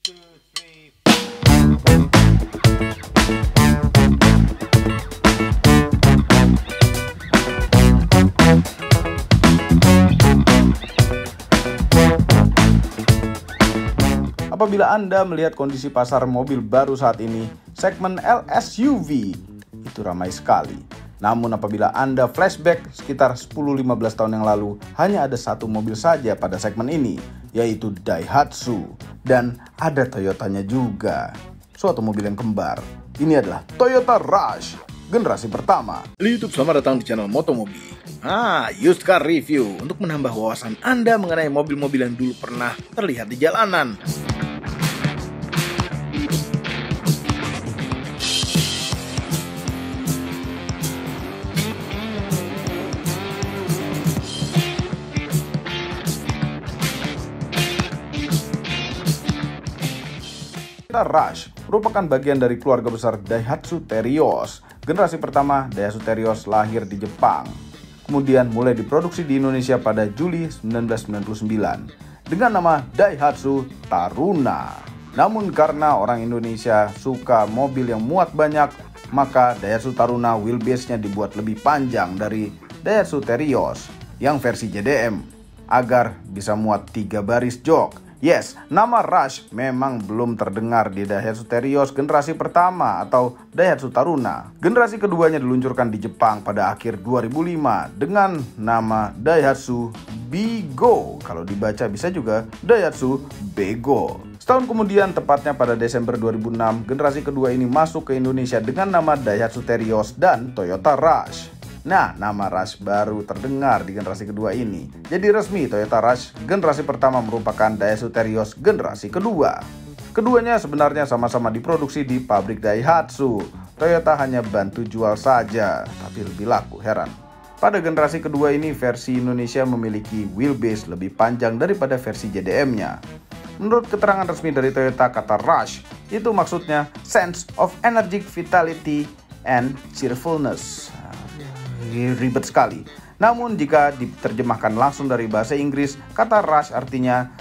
Apabila Anda melihat kondisi pasar mobil baru saat ini, segmen LSUV itu ramai sekali. Namun apabila Anda flashback sekitar 10-15 tahun yang lalu, hanya ada satu mobil saja pada segmen ini, yaitu Daihatsu. Dan ada Toyotanya juga. Suatu mobil yang kembar. Ini adalah Toyota Rush, generasi pertama. YouTube, selamat datang di channel Motomobi. Used car review untuk menambah wawasan Anda mengenai mobil-mobil yang dulu pernah terlihat di jalanan. Rush merupakan bagian dari keluarga besar Daihatsu Terios. Generasi pertama Daihatsu Terios lahir di Jepang. Kemudian mulai diproduksi di Indonesia pada Juli 1999 dengan nama Daihatsu Taruna. Namun karena orang Indonesia suka mobil yang muat banyak, maka Daihatsu Taruna wheelbase-nya dibuat lebih panjang dari Daihatsu Terios yang versi JDM agar bisa muat 3 baris jok. Yes, nama Rush memang belum terdengar di Daihatsu Terios generasi pertama atau Daihatsu Taruna. Generasi keduanya diluncurkan di Jepang pada akhir 2005 dengan nama Daihatsu Bigo. Kalau dibaca bisa juga Daihatsu Bego. Setahun kemudian, tepatnya pada Desember 2006, generasi kedua ini masuk ke Indonesia dengan nama Daihatsu Terios dan Toyota Rush. Nah, nama Rush baru terdengar di generasi kedua ini. Jadi resmi Toyota Rush generasi pertama merupakan Daihatsu Terios generasi kedua. Keduanya sebenarnya sama-sama diproduksi di pabrik Daihatsu. Toyota hanya bantu jual saja, tapi lebih laku, heran. Pada generasi kedua ini, versi Indonesia memiliki wheelbase lebih panjang daripada versi JDM-nya. Menurut keterangan resmi dari Toyota, kata Rush itu maksudnya sense of energetic vitality and cheerfulness. Ribet sekali. Namun jika diterjemahkan langsung dari bahasa Inggris, kata rush artinya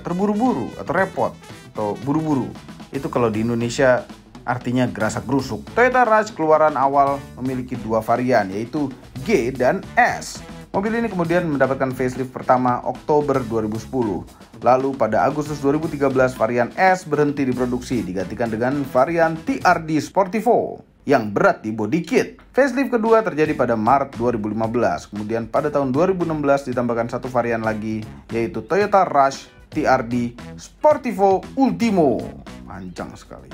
terburu-buru atau repot atau buru-buru. Itu kalau di Indonesia artinya gerasak gerusuk. Toyota Rush keluaran awal memiliki 2 varian, yaitu G dan S. Mobil ini kemudian mendapatkan facelift pertama Oktober 2010. Lalu pada Agustus 2013 varian S berhenti diproduksi, digantikan dengan varian TRD Sportivo yang berat di body kit. Facelift kedua terjadi pada Maret 2015. Kemudian pada tahun 2016 ditambahkan satu varian lagi, yaitu Toyota Rush TRD Sportivo Ultimo. Panjang sekali.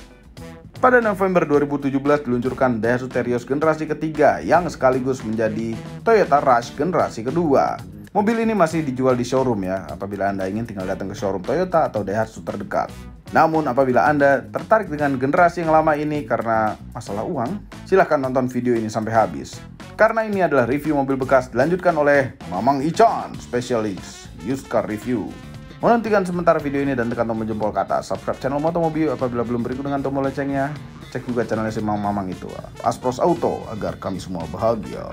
Pada November 2017 diluncurkan Daihatsu Terios generasi ketiga yang sekaligus menjadi Toyota Rush generasi kedua. Mobil ini masih dijual di showroom ya, apabila Anda ingin tinggal datang ke showroom Toyota atau Daihatsu terdekat. Namun apabila Anda tertarik dengan generasi yang lama ini karena masalah uang, silahkan nonton video ini sampai habis. Karena ini adalah review mobil bekas, dilanjutkan oleh Mamang Ichan, spesialis used car review. Menantikan sementara video ini dan tekan tombol jempol ke atas. Subscribe channel Motomobi apabila belum berikut dengan tombol loncengnya. Cek juga channelnya si Mamang itu, Aspros Auto, agar kami semua bahagia.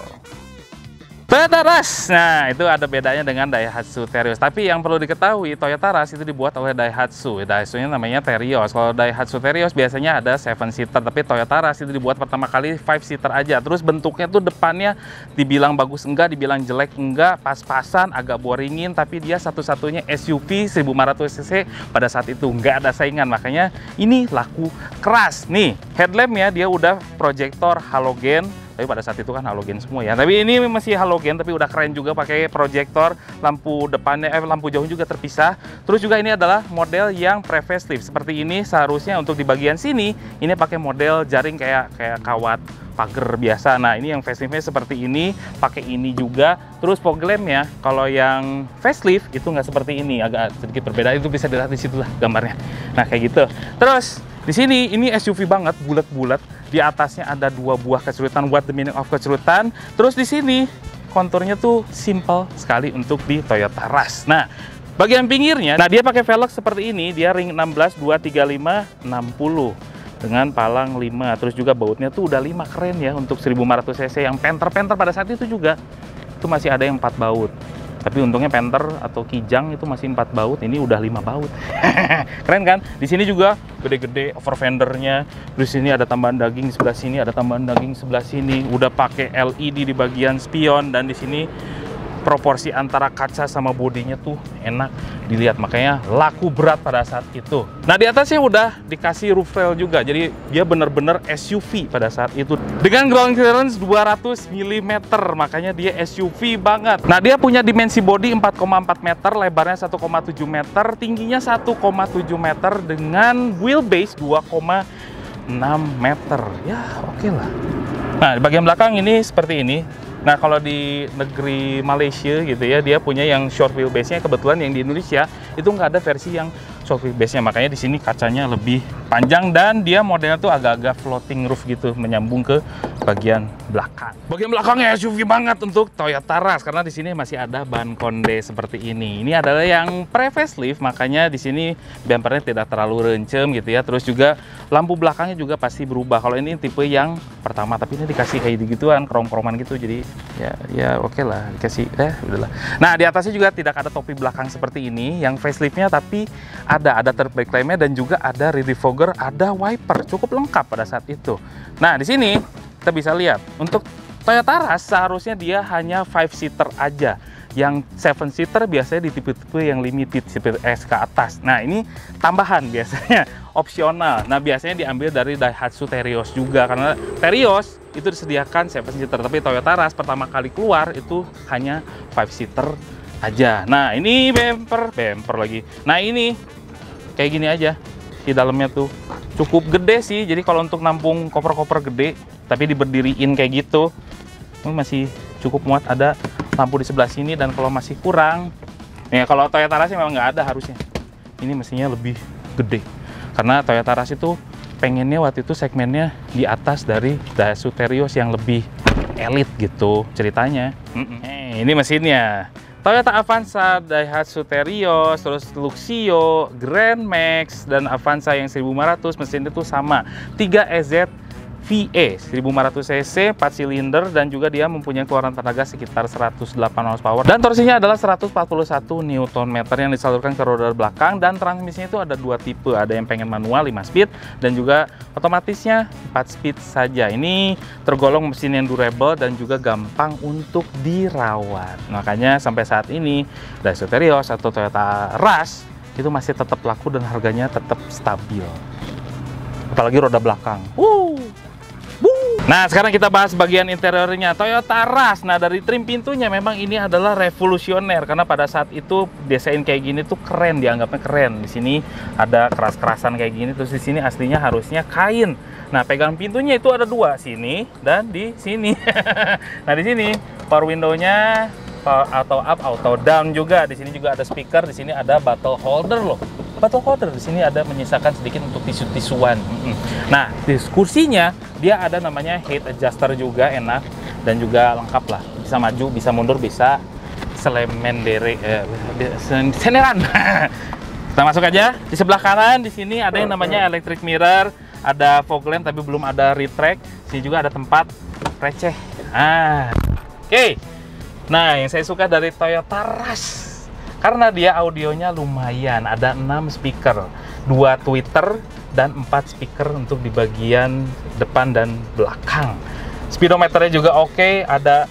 Toyota Rush, nah itu ada bedanya dengan Daihatsu Terios. Tapi yang perlu diketahui, Toyota Rush itu dibuat oleh Daihatsu. Daihatsu-nya namanya Terios. Kalau Daihatsu Terios biasanya ada 7-seater, tapi Toyota Rush itu dibuat pertama kali 5-seater aja. Terus bentuknya tuh depannya dibilang bagus enggak, dibilang jelek enggak, pas-pasan, agak boringin. Tapi dia satu-satunya SUV 1500cc pada saat itu, nggak ada saingan. Makanya ini laku keras. Nih, headlampnya dia udah proyektor halogen. Tapi pada saat itu kan halogen semua ya. Tapi ini masih halogen, tapi udah keren juga pakai proyektor. Lampu depannya, lampu jauh juga terpisah. Terus juga ini adalah model yang pre-facelift. Seperti ini seharusnya untuk di bagian sini, ini pakai model jaring kayak kawat pagar biasa. Nah ini yang faceliftnya seperti ini, pakai ini juga. Terus fog lampnya, kalau yang facelift itu nggak seperti ini, agak sedikit berbeda. Itu bisa dilihat di situ lah gambarnya. Nah kayak gitu. Terus di sini ini SUV banget, bulat-bulat. Di atasnya ada 2 buah kecerutan. What the meaning of kecerutan? Terus di sini konturnya tuh simple sekali untuk di Toyota Rush. Nah, bagian pinggirnya, nah dia pakai velg seperti ini. Dia ring 16, 235, 60 dengan palang 5. Terus juga bautnya tuh udah 5, keren ya untuk 1500 cc. Yang penter-penter pada saat itu juga itu masih ada yang 4 baut. Tapi untungnya Panther atau Kijang itu masih 4 baut, ini udah 5 baut. Keren kan? Di sini juga gede-gede over fendernya. Di sini ada tambahan daging sebelah sini, ada tambahan daging sebelah sini. Udah pakai LED di bagian spion, dan di sini proporsi antara kaca sama bodinya tuh enak dilihat, makanya laku berat pada saat itu. Nah, di atasnya udah dikasih roof rail juga, jadi dia bener-bener SUV pada saat itu dengan ground clearance 200 mm, makanya dia SUV banget. Nah, dia punya dimensi bodi 4,4 meter, lebarnya 1,7 meter, tingginya 1,7 meter dengan wheelbase 2,6 meter. Ya, oke lah. Nah, di bagian belakang ini seperti ini. Nah, kalau di negeri Malaysia gitu ya, dia punya yang short wheelbase-nya. Kebetulan yang di Indonesia itu nggak ada versi yang short wheelbase-nya, makanya di sini kacanya lebih panjang dan dia modelnya tuh agak-agak floating roof gitu, menyambung ke bagian belakang. Bagian belakangnya SUV banget untuk Toyota Rush, karena di sini masih ada ban konde seperti ini. Ini adalah yang pre-facelift, makanya di sini bumpernya tidak terlalu rencem gitu ya. Terus juga lampu belakangnya juga pasti berubah. Kalau ini tipe yang pertama, tapi ini dikasih kayak gituan, krom-kroman gitu, jadi ya oke lah, dikasih udahlah. Nah, di atasnya juga tidak ada topi belakang seperti ini yang faceliftnya, tapi ada third brake lamp-nya dan juga ada rear defogger, ada wiper, cukup lengkap pada saat itu. Nah, di sini kita bisa lihat untuk Toyota Rush seharusnya dia hanya 5-seater aja. Yang 7-seater biasanya di tipe-tipe yang limited, seperti S ke atas. Nah, ini tambahan biasanya, opsional. Nah, biasanya diambil dari Daihatsu Terios juga, karena Terios itu disediakan 7-seater, tapi Toyota Rush pertama kali keluar itu hanya 5-seater aja. Nah, ini bumper lagi. Nah, ini kayak gini aja. Di dalamnya tuh cukup gede sih, jadi kalau untuk nampung koper-koper gede, tapi diberdiriin kayak gitu, masih cukup muat. Ada lampu di sebelah sini, dan kalau masih kurang, ya kalau Toyota Rush memang nggak ada harusnya. Ini mestinya lebih gede, karena Toyota Rush itu pengennya waktu itu segmennya di atas dari Daihatsu Terios yang lebih elit gitu ceritanya. Ini mesinnya. Toyota Avanza, Daihatsu Terios, terus Luxio, Grand Max, dan Avanza yang 1500 mesin itu sama. 3EZ VE 1500 cc, 4 silinder, dan juga dia mempunyai keluaran tenaga sekitar 108 horsepower, dan torsinya adalah 141 Nm yang disalurkan ke roda belakang. Dan transmisinya itu ada 2 tipe, ada yang pengen manual 5 speed dan juga otomatisnya 4 speed saja. Ini tergolong mesin yang durable dan juga gampang untuk dirawat, makanya sampai saat ini Daihatsu Terios atau Toyota Rush itu masih tetap laku dan harganya tetap stabil, apalagi roda belakang. Nah, sekarang kita bahas bagian interiornya Toyota Rush. Nah, dari trim pintunya memang ini adalah revolusioner, karena pada saat itu desain kayak gini tuh keren, dianggapnya keren. Di sini ada keras-kerasan kayak gini, terus di sini aslinya harusnya kain. Nah, pegang pintunya itu ada 2, sini dan di sini. Nah, di sini power window-nya auto up, auto down juga. Di sini juga ada speaker, di sini ada bottle holder loh. Bottle holder di sini ada menyisakan sedikit untuk tisu-tisuan. Nah, di kursinya dia ada namanya head adjuster juga, enak dan juga lengkap lah. Bisa maju, bisa mundur, bisa seneran. Kita masuk aja. Di sebelah kanan di sini ada yang namanya electric mirror, ada fog lamp tapi belum ada retract. Sini juga ada tempat receh. Oke. Nah, yang saya suka dari Toyota Rush, karena dia audionya lumayan, ada 6 speaker, 2 tweeter, dan 4 speaker untuk di bagian depan dan belakang. Speedometernya juga oke, ada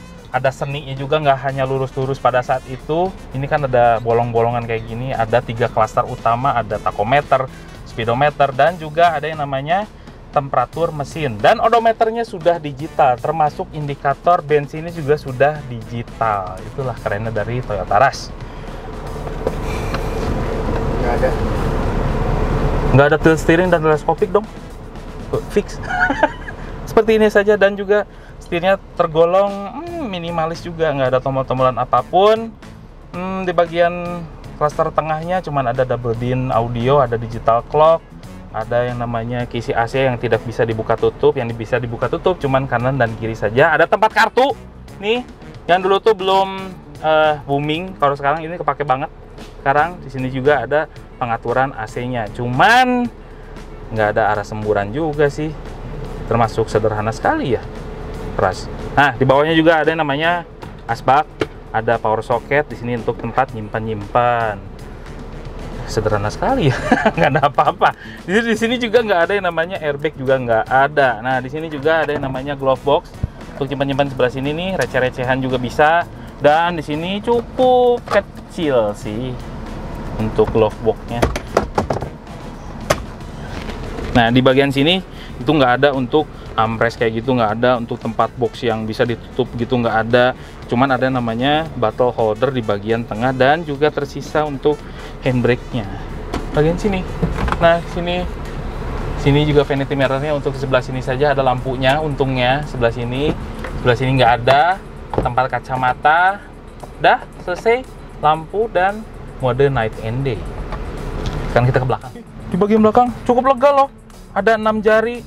seninya juga, nggak hanya lurus-lurus pada saat itu. Ini kan ada bolong-bolongan kayak gini, ada 3 klaster utama, ada tachometer, speedometer, dan juga ada yang namanya temperatur mesin. Dan odometernya sudah digital, termasuk indikator bensinnya juga sudah digital. Itulah kerennya dari Toyota Rush. Nggak ada tilt steering dan teleskopik dong, fix. Seperti ini saja, dan juga setirnya tergolong minimalis juga, nggak ada tombol-tombolan apapun. Di bagian klaster tengahnya cuman ada double din audio, ada digital clock, ada yang namanya kisi AC yang tidak bisa dibuka tutup, yang bisa dibuka tutup cuman kanan dan kiri saja. Ada tempat kartu nih, yang dulu tuh belum booming, kalau sekarang ini kepake banget. Sekarang di sini juga ada pengaturan AC-nya, cuman nggak ada arah semburan juga sih, termasuk sederhana sekali ya Rush. Nah, di bawahnya juga ada yang namanya asbak, ada power socket di sini untuk tempat nyimpan. Sederhana sekali ya, nggak ada apa-apa. Di sini juga nggak ada yang namanya airbag, juga nggak ada. Nah, di sini juga ada yang namanya glove box untuk nyimpan sebelah sini nih, receh-recehan juga bisa. Dan di sini cukup kecil sih untuk glove boxnya. Nah, di bagian sini itu nggak ada untuk armrest kayak gitu, nggak ada untuk tempat box yang bisa ditutup gitu, nggak ada. Cuman ada namanya bottle holder di bagian tengah dan juga tersisa untuk handbrake-nya bagian sini. Nah, sini juga vanity mirror-nya untuk sebelah sini saja ada lampunya, untungnya sebelah sini nggak ada. Tempat kacamata dah selesai, lampu dan mode night and day. Sekarang kita ke belakang. Di bagian belakang cukup lega loh, ada 6 jari,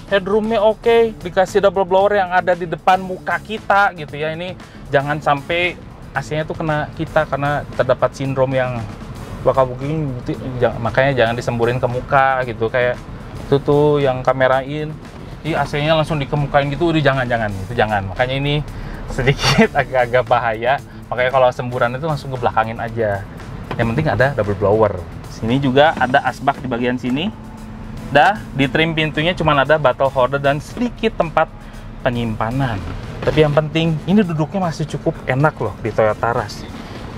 headroomnya oke, dikasih double blower yang ada di depan muka kita gitu ya. Ini jangan sampai AC-nya tuh kena kita karena terdapat sindrom yang bakal booking, makanya jangan disemburin ke muka gitu, kayak itu tuh yang kamerain di AC-nya langsung dikemukain gitu, udah jangan itu jangan. Makanya ini sedikit agak-agak bahaya, makanya kalau semburan itu langsung ke belakangin aja. Yang penting ada double blower. Sini juga ada asbak di bagian sini. Dah di trim pintunya cuma ada bottle holder dan sedikit tempat penyimpanan. Tapi yang penting ini duduknya masih cukup enak loh di Toyota Rush.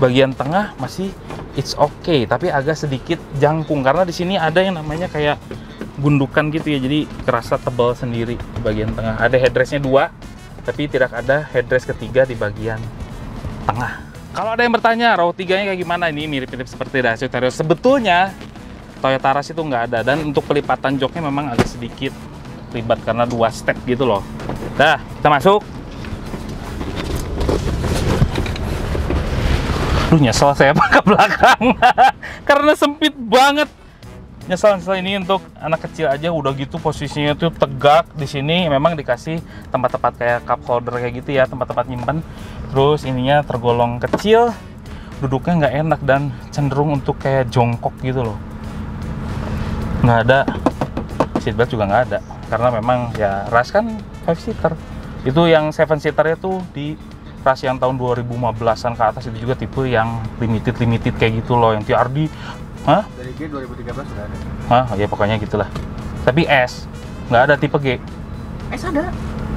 Bagian tengah masih it's okay, tapi agak sedikit jangkung karena di sini ada yang namanya kayak gundukan gitu ya, jadi kerasa tebal sendiri di bagian tengah. Ada headrestnya 2, tapi tidak ada headrest ketiga di bagian tengah. Kalau ada yang bertanya row 3-nya kayak gimana, ini mirip-mirip seperti Daihatsu Terios. Sebetulnya Toyota Rush itu nggak ada, dan untuk pelipatan joknya memang agak sedikit ribet karena 2 step gitu loh. Dah, kita masuk. Duh, nyesel saya ke belakang karena sempit banget. Nyesel ini untuk anak kecil aja udah gitu posisinya tuh tegak. Di sini memang dikasih tempat-tempat kayak cup holder kayak gitu ya, tempat-tempat nyimpen. Terus ininya tergolong kecil, duduknya nggak enak dan cenderung untuk kayak jongkok gitu loh. Nggak ada seatbelt juga nggak ada karena memang ya Rush kan 5 seater. Itu yang 7 seaternya tuh di Rush yang tahun 2015an ke atas itu juga tipe yang limited kayak gitu loh, yang TRD. Hah? Dari G 2013 sudah ada. Hah? Ya pokoknya gitulah. Tapi S nggak ada tipe G. S ada.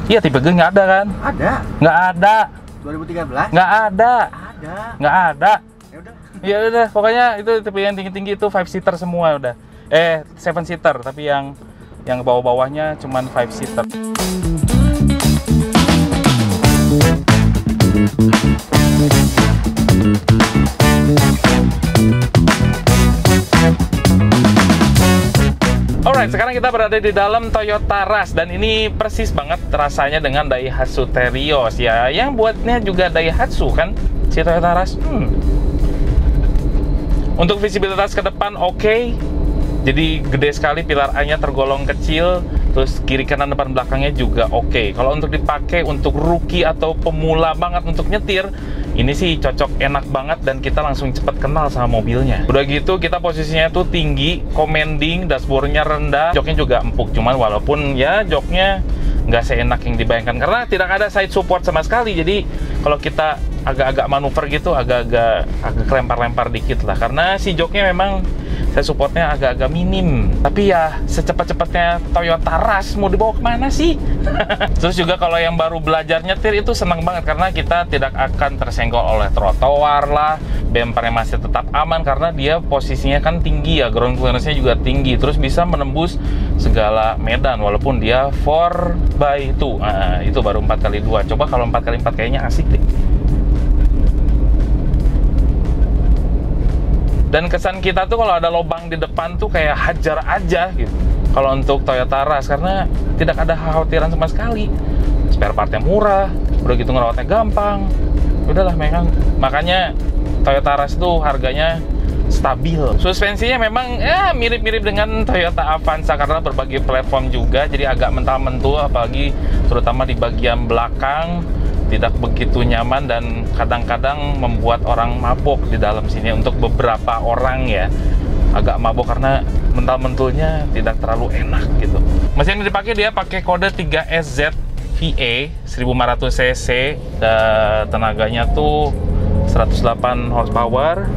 Iya, tipe G nggak ada kan? Ada. Nggak ada. 2013? Nggak ada. Ada. Nggak ada. Ya udah. Ya udah, pokoknya itu tipe yang tinggi-tinggi itu 5 seater semua udah. 7 seater, tapi yang bawah-bawahnya cuman 5 seater. Alright, sekarang kita berada di dalam Toyota Rush dan ini persis banget rasanya dengan Daihatsu Terios ya. Yang buatnya juga Daihatsu kan, si Toyota Rush. Untuk visibilitas ke depan oke. Jadi gede sekali, pilar A-nya tergolong kecil, terus kiri kanan depan belakangnya juga oke. Kalau untuk dipakai untuk rookie atau pemula banget untuk nyetir, ini sih cocok, enak banget, dan kita langsung cepet kenal sama mobilnya. Udah gitu kita posisinya tuh tinggi, commanding, dashboardnya rendah, joknya juga empuk. Cuman walaupun ya joknya nggak seenak yang dibayangkan karena tidak ada side support sama sekali. Jadi kalau kita agak-agak manuver gitu, agak kelempar-lempar dikit lah karena si joknya memang saya supportnya agak-agak minim. Tapi ya secepat-cepatnya Toyota Rush mau dibawa kemana sih? Terus juga kalau yang baru belajar nyetir itu senang banget karena kita tidak akan tersenggol oleh trotoar lah, bempernya masih tetap aman karena dia posisinya kan tinggi ya, ground clearance-nya juga tinggi, terus bisa menembus segala medan walaupun dia 4x2. Nah, itu baru 4x2. Coba kalau 4x4 kayaknya asik deh. Dan kesan kita tuh kalau ada lubang di depan tuh kayak hajar aja gitu kalau untuk Toyota Rush, karena tidak ada kekhawatiran sama sekali. Spare partnya murah, udah gitu ngerawatnya gampang. Udahlah, makanya Toyota Rush tuh harganya stabil. Suspensinya memang ya mirip-mirip dengan Toyota Avanza karena berbagai platform juga, jadi agak mental-mentul, apalagi terutama di bagian belakang tidak begitu nyaman dan kadang-kadang membuat orang mabok di dalam sini. Untuk beberapa orang ya agak mabok karena mental-mentulnya tidak terlalu enak gitu. Mesin yang dipakai dia pakai kode 3SZ VA 1500 cc dan tenaganya tuh 108 horsepower.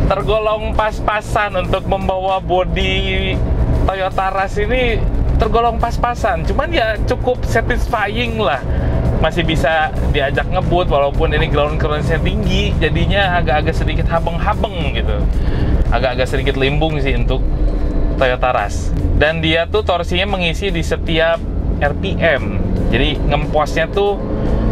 Tergolong pas-pasan untuk membawa bodi Toyota Rush ini, tergolong pas-pasan. Cuman ya cukup satisfying lah. Masih bisa diajak ngebut walaupun ini ground clearance-nya tinggi, jadinya agak-agak sedikit habeng-habeng gitu. Agak-agak sedikit limbung sih untuk Toyota Rush. Dan dia tuh torsinya mengisi di setiap RPM. Jadi ngemposnya tuh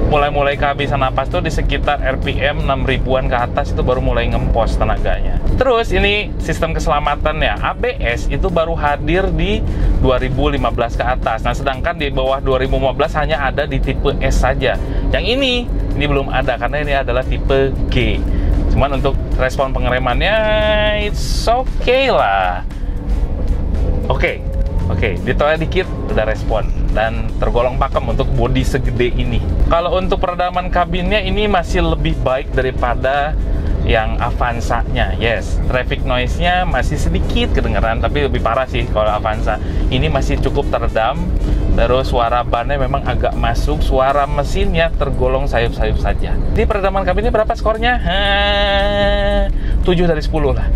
mulai kehabisan napas tuh di sekitar RPM 6000-an ke atas itu baru mulai ngempos tenaganya. Terus ini sistem keselamatannya, ABS itu baru hadir di 2015 ke atas. Nah, sedangkan di bawah 2015 hanya ada di tipe S saja. Yang ini belum ada karena ini adalah tipe G. Cuman untuk respon pengeremannya it's okay lah. Oke, ditoel dikit udah respon dan tergolong pakem untuk bodi segede ini. Kalau untuk peredaman kabinnya ini masih lebih baik daripada yang Avanza-nya. Yes, traffic noise-nya masih sedikit kedengeran, tapi lebih parah sih kalau Avanza. Ini masih cukup teredam. Terus suara bannya memang agak masuk, suara mesinnya tergolong sayup-sayup saja. Di peredaman kabinnya berapa skornya? 7 dari 10 lah.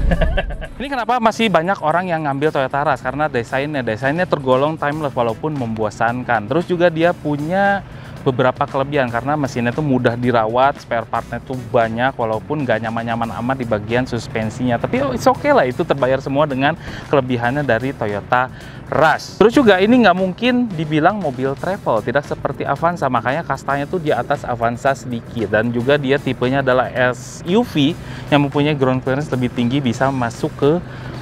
Ini kenapa masih banyak orang yang ngambil Toyota Rush? Karena desainnya tergolong timeless walaupun membosankan. Terus juga dia punya beberapa kelebihan karena mesinnya tuh mudah dirawat, spare partnya tuh banyak walaupun nggak nyaman-nyaman amat di bagian suspensinya. Tapi it's okay lah, itu terbayar semua dengan kelebihannya dari Toyota Rush. Terus juga ini nggak mungkin dibilang mobil travel, tidak seperti Avanza, makanya kastanya tuh di atas Avanza sedikit. Dan juga dia tipenya adalah SUV yang mempunyai ground clearance lebih tinggi, bisa masuk ke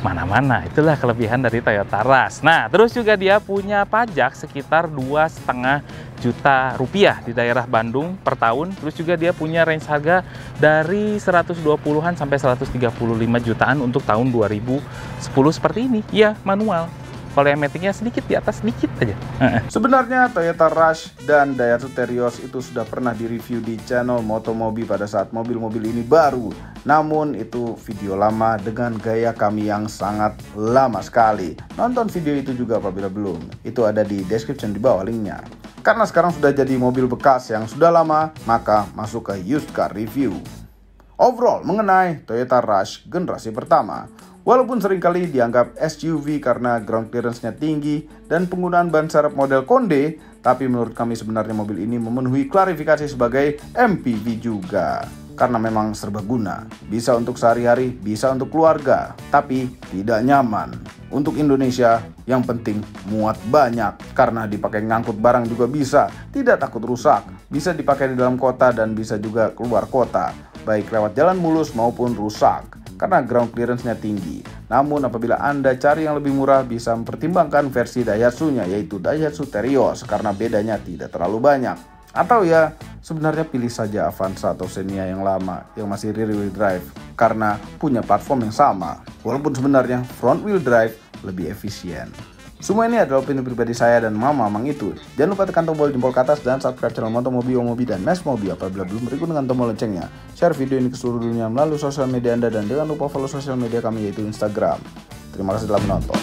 mana-mana. Itulah kelebihan dari Toyota Rush. Nah, terus juga dia punya pajak sekitar 2,5 juta rupiah di daerah Bandung per tahun. Terus juga dia punya range harga dari 120-an sampai 135 jutaan untuk tahun 2010 seperti ini. Ya, manual. Kalau yang maticnya sedikit di atas, sedikit aja. Sebenarnya Toyota Rush dan Daihatsu Terios itu sudah pernah direview di channel Motomobi pada saat mobil-mobil ini baru. Namun itu video lama dengan gaya kami yang sangat lama sekali. Nonton video itu juga apabila belum. Itu ada di description di bawah linknya. Karena sekarang sudah jadi mobil bekas yang sudah lama, maka masuk ke used car review. Overall mengenai Toyota Rush generasi pertama. Walaupun seringkali dianggap SUV karena ground clearance-nya tinggi dan penggunaan ban serep model Konde, tapi menurut kami sebenarnya mobil ini memenuhi klarifikasi sebagai MPV juga. Karena memang serbaguna, bisa untuk sehari-hari, bisa untuk keluarga, tapi tidak nyaman. Untuk Indonesia, yang penting muat banyak, karena dipakai ngangkut barang juga bisa, tidak takut rusak, bisa dipakai di dalam kota dan bisa juga keluar kota, baik lewat jalan mulus maupun rusak. Karena ground clearance-nya tinggi. Namun apabila Anda cari yang lebih murah, bisa mempertimbangkan versi Daihatsu-nya, yaitu Daihatsu Terios, karena bedanya tidak terlalu banyak. Atau ya, sebenarnya pilih saja Avanza atau Xenia yang lama, yang masih rear wheel drive, karena punya platform yang sama. Walaupun sebenarnya front wheel drive lebih efisien. Semua ini adalah opini pribadi saya dan Mama Mang itu. Jangan lupa tekan tombol jempol ke atas dan subscribe channel Motomobi, Omobi, dan Mes Mobi apabila belum berikut dengan tombol loncengnya. Share video ini ke seluruh dunia melalui sosial media Anda dan jangan lupa follow sosial media kami yaitu Instagram. Terima kasih telah menonton.